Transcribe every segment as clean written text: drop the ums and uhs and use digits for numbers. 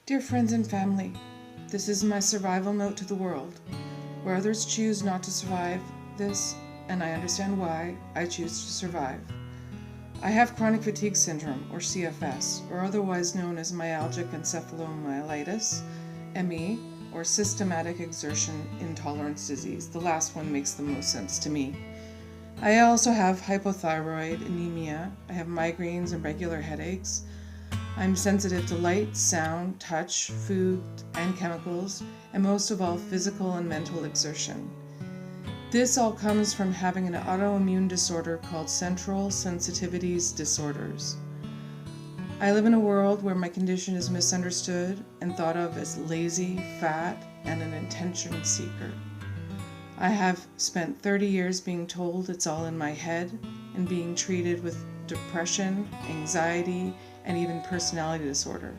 Dear friends and family, this is my survival note to the world. Where others choose not to survive this, and I understand why, I choose to survive. I have chronic fatigue syndrome, or CFS, or otherwise known as myalgic encephalomyelitis, ME, or systematic exertion intolerance disease. The last one makes the most sense to me. I also have hypothyroid, anemia, I have migraines and regular headaches. I'm sensitive to light, sound, touch, food, and chemicals, and most of all, physical and mental exertion. This all comes from having an autoimmune disorder called central sensitivities disorders. I live in a world where my condition is misunderstood and thought of as lazy, fat, and an attention seeker. I have spent 30 years being told it's all in my head and being treated with depression, anxiety, and even personality disorder.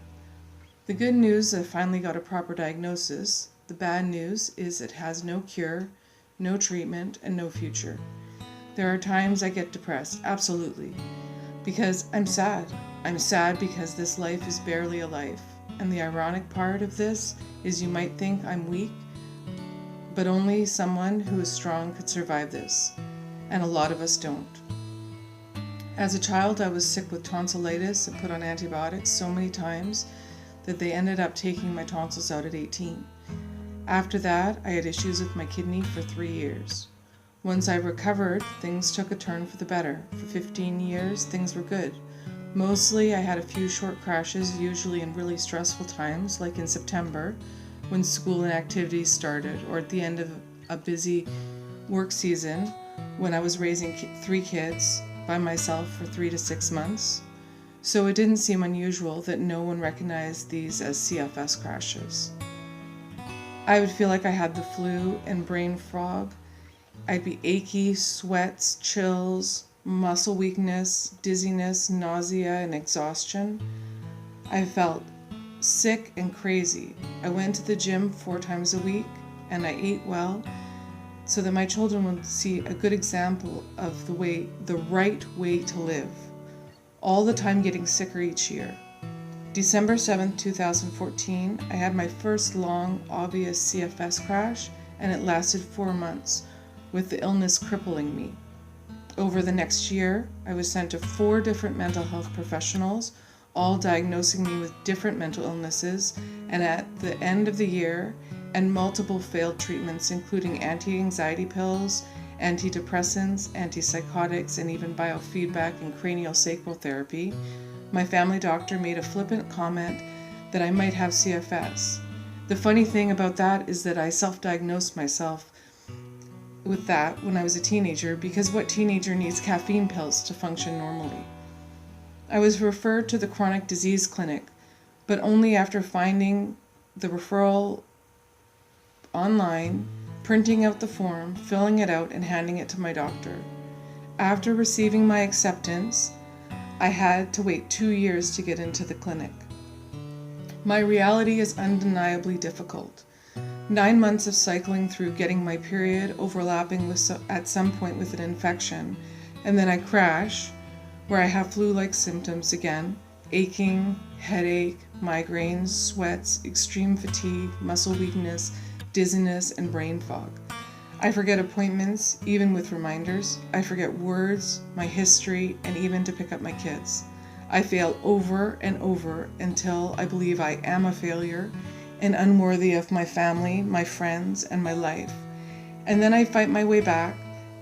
The good news, I finally got a proper diagnosis. The bad news is it has no cure, no treatment, and no future. There are times I get depressed, absolutely, because I'm sad. I'm sad because this life is barely a life. And the ironic part of this is you might think I'm weak, but only someone who is strong could survive this, and a lot of us don't. As a child, I was sick with tonsillitis and put on antibiotics so many times that they ended up taking my tonsils out at 18. After that, I had issues with my kidney for 3 years. Once I recovered, things took a turn for the better. For 15 years, things were good. Mostly, I had a few short crashes, usually in really stressful times, like in September, when school and activities started, or at the end of a busy work season when I was raising 3 kids by myself for 3 to 6 months. So it didn't seem unusual that no one recognized these as CFS crashes. I would feel like I had the flu and brain fog. I'd be achy, sweats, chills, muscle weakness, dizziness, nausea, and exhaustion. I felt sick and crazy. I went to the gym 4 times a week, and I ate well so that my children would see a good example of the right way to live, all the time getting sicker each year. December 7th, 2014, I had my first long, obvious CFS crash, and it lasted 4 months, with the illness crippling me. Over the next year, I was sent to 4 different mental health professionals, all diagnosing me with different mental illnesses, and at the end of the year, and multiple failed treatments including anti-anxiety pills, antidepressants, antipsychotics, and even biofeedback and craniosacral therapy, my family doctor made a flippant comment that I might have CFS. The funny thing about that is that I self-diagnosed myself with that when I was a teenager, because what teenager needs caffeine pills to function normally? I was referred to the chronic disease clinic, but only after finding the referral online, printing out the form, filling it out, and handing it to my doctor. After receiving my acceptance, I had to wait 2 years to get into the clinic. My reality is undeniably difficult. 9 months of cycling through getting my period, overlapping with at some point with an infection, and then I crash, where I have flu-like symptoms again, aching, headache, migraines, sweats, extreme fatigue, muscle weakness, dizziness, and brain fog. I forget appointments, even with reminders. I forget words, my history, and even to pick up my kids. I fail over and over until I believe I am a failure and unworthy of my family, my friends, and my life. And then I fight my way back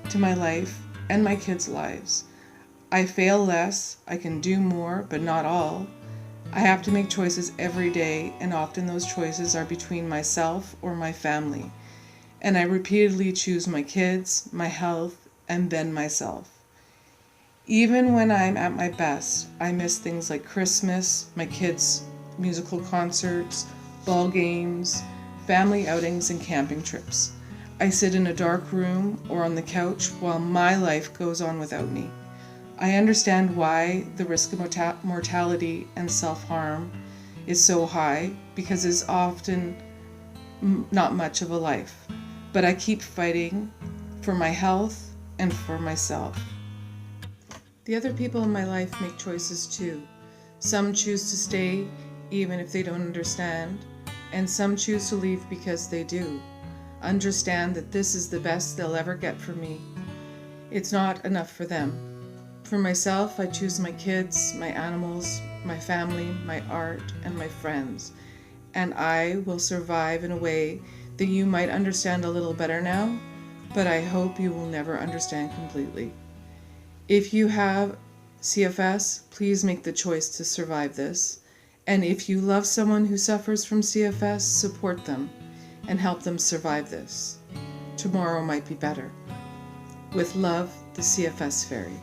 to my life and my kids' lives. I fail less, I can do more, but not all. I have to make choices every day, and often those choices are between myself or my family. And I repeatedly choose my kids, my health, and then myself. Even when I'm at my best, I miss things like Christmas, my kids' musical concerts, ball games, family outings, and camping trips. I sit in a dark room or on the couch while my life goes on without me. I understand why the risk of mortality and self-harm is so high, because it's often not much of a life. But I keep fighting for my health and for myself. The other people in my life make choices too. Some choose to stay even if they don't understand, and some choose to leave because they do. Understand that this is the best they'll ever get from me. It's not enough for them. For myself, I choose my kids, my animals, my family, my art, and my friends. And I will survive in a way that you might understand a little better now, but I hope you will never understand completely. If you have CFS, please make the choice to survive this. And if you love someone who suffers from CFS, support them and help them survive this. Tomorrow might be better. With love, the CFS Fairy.